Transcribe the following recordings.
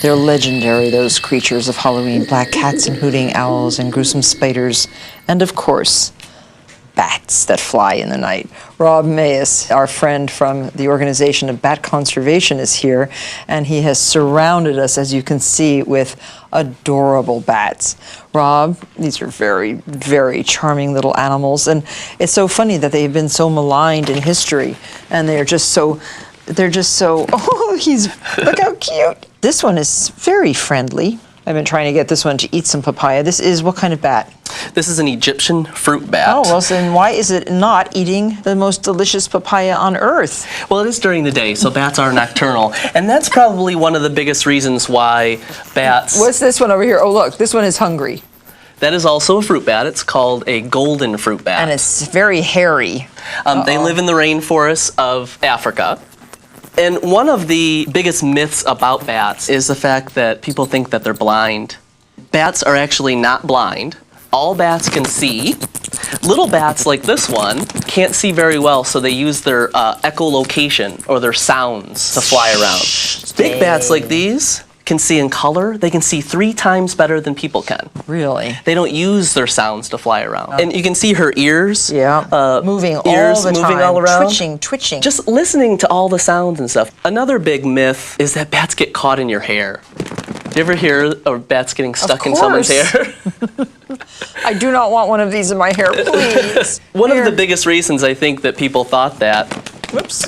They're legendary, those creatures of Halloween, black cats and hooting owls and gruesome spiders, and of course, bats that fly in the night. Rob Mies, our friend from the organization of Bat Conservation, is here, and he has surrounded us, as you can see, with adorable bats. Rob, these are very, very charming little animals, and it's so funny that they've been so maligned in history, and they're just so, oh, look how cute. This one is very friendly. I've been trying to get this one to eat some papaya. This is what kind of bat? This is an Egyptian fruit bat. Oh, well, then why is it not eating the most delicious papaya on earth? Well, it is during the day, so bats are nocturnal. And that's probably one of the biggest reasons why bats... What's this one over here? Oh, look, this one is hungry. That is also a fruit bat. It's called a golden fruit bat. And it's very hairy. They live in the rainforests of Africa. And one of the biggest myths about bats is the fact that people think that they're blind. Bats are actually not blind. All bats can see. Little bats like this one can't see very well, so they use their echolocation, or their sounds, to fly around. Big bats like these can see in color. They can see 3 times better than people can. Really? They don't use their sounds to fly around. And you can see her ears. Yeah, moving all the time. Moving all around. Twitching. Just listening to all the sounds and stuff. Another big myth is that bats get caught in your hair. Do you ever hear of bats getting stuck in someone's hair? I do not want one of these in my hair, please. One of the biggest reasons I think that people thought that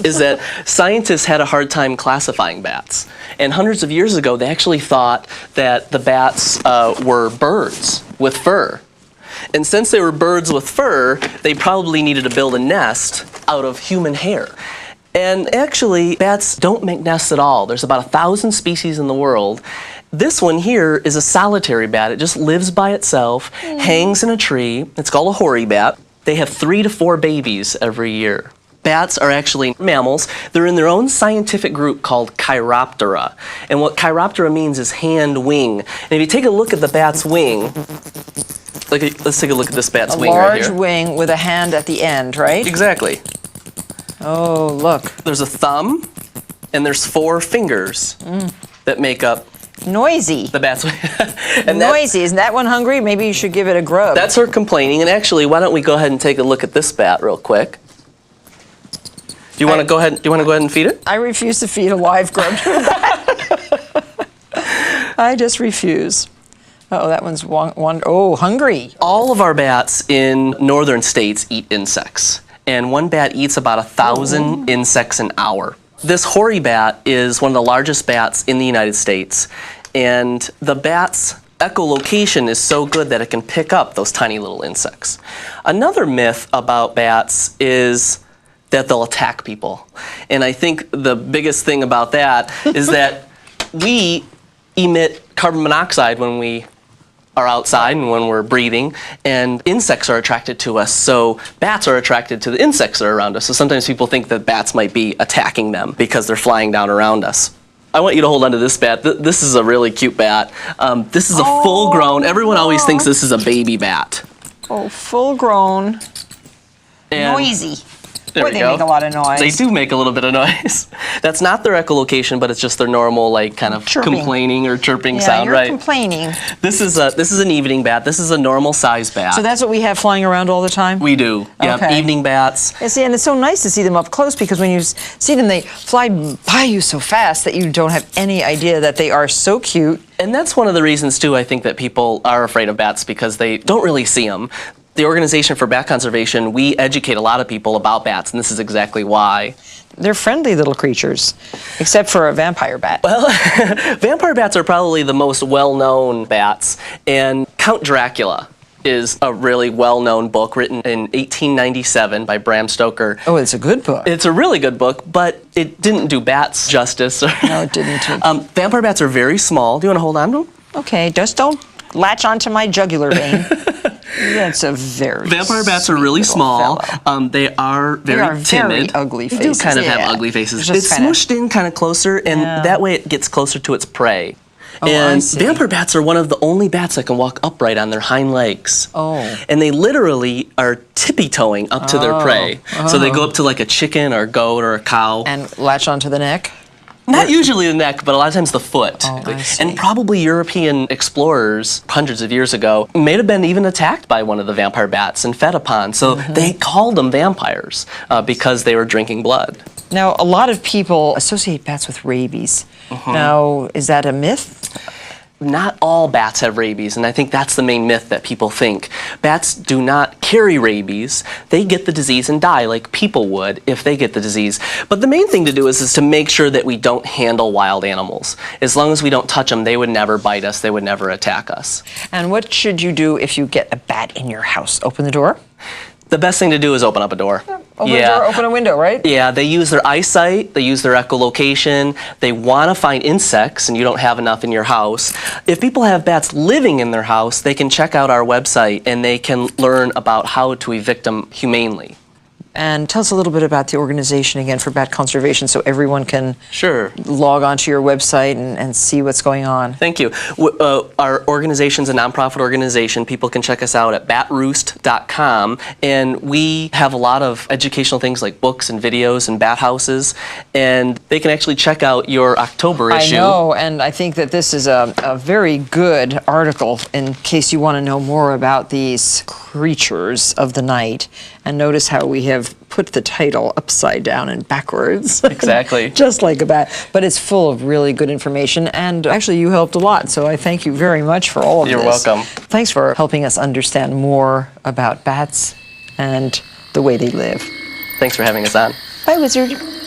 is that scientists had a hard time classifying bats. And hundreds of years ago, they actually thought that the bats were birds with fur. And since they were birds with fur, they probably needed to build a nest out of human hair. And actually, bats don't make nests at all. There's about 1,000 species in the world. This one here is a solitary bat. It just lives by itself, hangs in a tree. It's called a hoary bat. They have 3 to 4 babies every year. Bats are actually mammals. They're in their own scientific group called Chiroptera. And what Chiroptera means is hand wing. And if you take a look at the bat's wing, let's take a look at this bat's wing right here. A large wing with a hand at the end, right? Exactly. Oh, look. There's a thumb, and there's 4 fingers that make up Noisy. the bat's wing. Noisy. Isn't that one hungry? Maybe you should give it a grub. That's her complaining. And actually, why don't we go ahead and take a look at this bat real quick? Do you want to go ahead? Do you want to go ahead and feed it? I refuse to feed a live grub to a bat. I just refuse. Uh-oh, that one's hungry. All of our bats in northern states eat insects, and one bat eats about 1,000 insects an hour. This hoary bat is one of the largest bats in the United States, and the bat's echolocation is so good that it can pick up those tiny little insects. Another myth about bats is that they'll attack people. And I think the biggest thing about that is that we emit carbon monoxide when we are outside and when we're breathing, and insects are attracted to us, so bats are attracted to the insects that are around us. So sometimes people think that bats might be attacking them because they're flying down around us. I want you to hold on to this bat. This is a really cute bat. This is a full-grown, everyone always thinks this is a baby bat. Oh, full-grown, noisy. There we they go. make a lot of noise. They do make a little bit of noise. That's not their echolocation, but it's just their normal, like, kind of complaining or chirping sound, you're right? Complaining. This is an evening bat. This is a normal size bat. So that's what we have flying around all the time? We do. Yeah, evening bats. Yeah, see, and it's so nice to see them up close, because when you see them, they fly by you so fast that you don't have any idea that they are so cute. And that's one of the reasons, too, I think that people are afraid of bats, because they don't really see them. The Organization for Bat Conservation, we educate a lot of people about bats, and this is exactly why. They're friendly little creatures, except for a vampire bat. Well, vampire bats are probably the most well-known bats, and Count Dracula is a really well-known book written in 1897 by Bram Stoker. Oh, it's a good book. It's a really good book, but it didn't do bats justice. No, it didn't. Vampire bats are very small. Do you want to hold on to them? Okay, just don't latch onto my jugular vein. That's a very Vampire bats are really small. They are very timid. Very ugly faces. They do kind of have ugly faces. It's smushed in kind of closer, and that way it gets closer to its prey. And vampire bats are one of the only bats that can walk upright on their hind legs. Oh. And they literally are tippy-toeing up to their prey. So they go up to like a chicken or a goat or a cow. And latch onto the neck? Not usually the neck, but a lot of times the foot. Oh, I see. And probably European explorers hundreds of years ago may have been even attacked by one of the vampire bats and fed upon. So they called them vampires because they were drinking blood. Now, a lot of people associate bats with rabies. Now, is that a myth? Not all bats have rabies, and I think that's the main myth that people think. Bats do not carry rabies. They get the disease and die like people would if they get the disease. But the main thing to do is to make sure that we don't handle wild animals. As long as we don't touch them, they would never bite us, they would never attack us. And what should you do if you get a bat in your house? Open the door? The best thing to do is open up a door. Open a door, open a window, right? Yeah, they use their eyesight, they use their echolocation, they want to find insects and you don't have enough in your house. If people have bats living in their house, they can check out our website and they can learn about how to evict them humanely. And tell us a little bit about the organization again for bat conservation so everyone can log onto your website and see what's going on. Thank you. Our organization's a nonprofit organization. People can check us out at batroost.com, and we have a lot of educational things like books and videos and bat houses, and they can actually check out your October issue. I know, and I think that this is a very good article in case you want to know more about these creatures of the night. And notice how we have put the title upside down and backwards. Exactly. Just like a bat. But it's full of really good information, and actually you helped a lot, so I thank you very much for all of this. You're welcome. Thanks for helping us understand more about bats and the way they live. Thanks for having us on. Bye, Wizard.